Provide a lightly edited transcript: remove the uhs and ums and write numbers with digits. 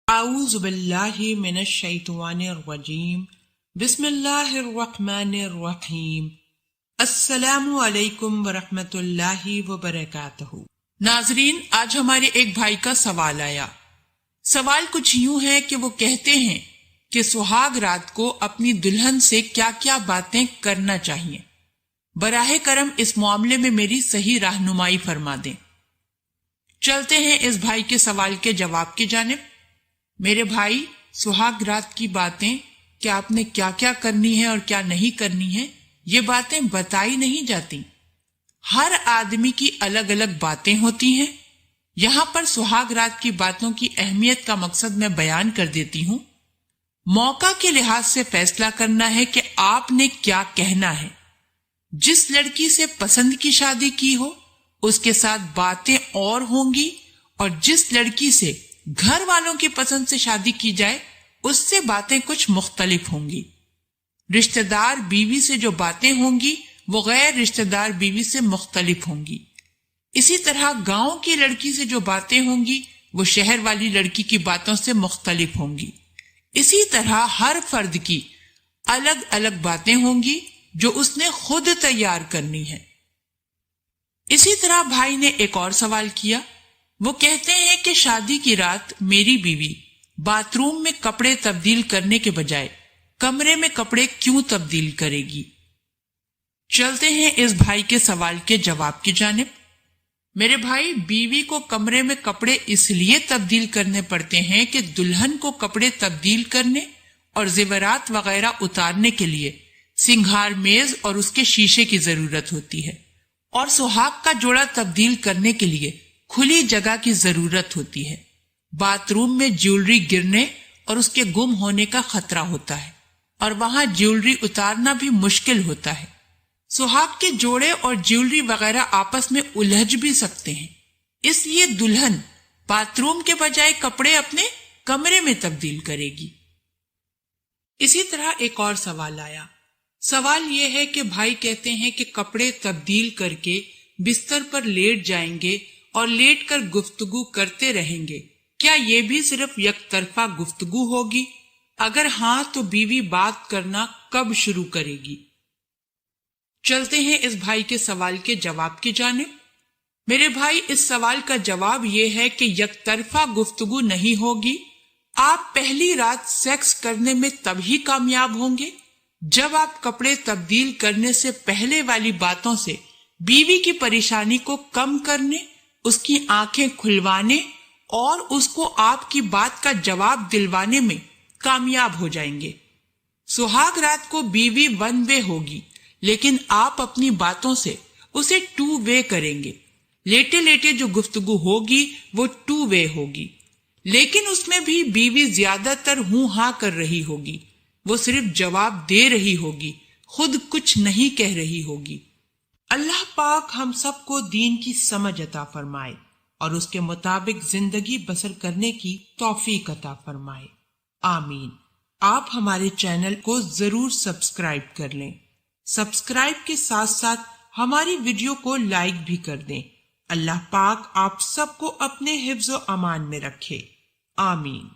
اعوذ باللہ من الشیطان الرجیم بسم اللہ الرحمن الرحیم السلام علیکم ورحمۃ اللہ وبرکاتہ۔ ناظرین، آج ہمارے ایک بھائی کا سوال آیا۔ سوال کچھ یوں ہے کہ وہ کہتے ہیں کہ سہاگ رات کو اپنی دلہن سے کیا کیا باتیں کرنا چاہیے، براہ کرم اس معاملے میں میری صحیح رہنمائی فرما دیں۔ چلتے ہیں اس بھائی کے سوال کے جواب کی جانب۔ میرے بھائی، سہاگ رات کی باتیں کہ آپ نے کیا کیا کرنی ہے اور کیا نہیں کرنی ہے، یہ باتیں بتائی نہیں جاتی۔ ہر آدمی کی الگ الگ باتیں ہوتی ہیں۔ یہاں پر سہاگ رات کی باتوں کی اہمیت کا مقصد میں بیان کر دیتی ہوں۔ موقع کے لحاظ سے فیصلہ کرنا ہے کہ آپ نے کیا کہنا ہے۔ جس لڑکی سے پسند کی شادی کی ہو اس کے ساتھ باتیں اور ہوں گی، اور جس لڑکی سے گھر والوں کی پسند سے شادی کی جائے اس سے باتیں کچھ مختلف ہوں گی۔ رشتہ دار بیوی سے جو باتیں ہوں گی وہ غیر رشتہ دار بیوی سے مختلف ہوں گی۔ اسی طرح گاؤں کی لڑکی سے جو باتیں ہوں گی وہ شہر والی لڑکی کی باتوں سے مختلف ہوں گی۔ اسی طرح ہر فرد کی الگ الگ باتیں ہوں گی جو اس نے خود تیار کرنی ہے۔ اسی طرح بھائی نے ایک اور سوال کیا۔ وہ کہتے ہیں کہ شادی کی رات میری بیوی باتھ روم میں کپڑے تبدیل کرنے کے بجائے کمرے میں کپڑے کیوں تبدیل کرے گی؟ چلتے ہیں اس بھائی کے سوال کے جواب کی جانب۔ میرے بھائی، بیوی کو کمرے میں کپڑے اس لیے تبدیل کرنے پڑتے ہیں کہ دلہن کو کپڑے تبدیل کرنے اور زیورات وغیرہ اتارنے کے لیے سنگھار میز اور اس کے شیشے کی ضرورت ہوتی ہے، اور سہاگ کا جوڑا تبدیل کرنے کے لیے کھلی جگہ کی ضرورت ہوتی ہے۔ باتھ روم میں جیولری گرنے اور اس کے گم ہونے کا خطرہ ہوتا ہے، اور وہاں جیولری اتارنا بھی مشکل ہوتا ہے۔ سہاگ کے جوڑے اور جیولری وغیرہ آپس میں الجھ بھی سکتے ہیں، اس لیے دلہن باتھ روم کے بجائے کپڑے اپنے کمرے میں تبدیل کرے گی۔ اسی طرح ایک اور سوال آیا۔ سوال یہ ہے کہ بھائی کہتے ہیں کہ کپڑے تبدیل کر کے بستر پر لیٹ جائیں گے اور لیٹ کر گفتگو کرتے رہیں گے، کیا یہ بھی صرف یک طرفہ گفتگو ہوگی؟ اگر ہاں تو بیوی بات کرنا کب شروع کرے گی؟ چلتے ہیں اس بھائی کے سوال کے جواب کی جانب۔ میرے بھائی، اس سوال کا جواب یہ ہے کہ یک طرفہ گفتگو نہیں ہوگی۔ آپ پہلی رات سیکس کرنے میں تب ہی کامیاب ہوں گے جب آپ کپڑے تبدیل کرنے سے پہلے والی باتوں سے بیوی کی پریشانی کو کم کرنے، اس کی آنکھیں کھلوانے اور اس کو آپ کی بات کا جواب دلوانے میں کامیاب ہو جائیں گے۔ سہاگ رات کو بیوی 1 وے ہوگی، لیکن آپ اپنی باتوں سے اسے 2 وے کریں گے۔ لیٹے لیٹے جو گفتگو ہوگی وہ 2 وے ہوگی، لیکن اس میں بھی بیوی زیادہ تر ہوں ہاں کر رہی ہوگی، وہ صرف جواب دے رہی ہوگی، خود کچھ نہیں کہہ رہی ہوگی۔ اللہ پاک ہم سب کو دین کی سمجھ عطا فرمائے اور اس کے مطابق زندگی بسر کرنے کی توفیق عطا فرمائے، آمین۔ آپ ہمارے چینل کو ضرور سبسکرائب کر لیں۔ سبسکرائب کے ساتھ ساتھ ہماری ویڈیو کو لائک بھی کر دیں۔ اللہ پاک آپ سب کو اپنے حفظ و امان میں رکھے، آمین۔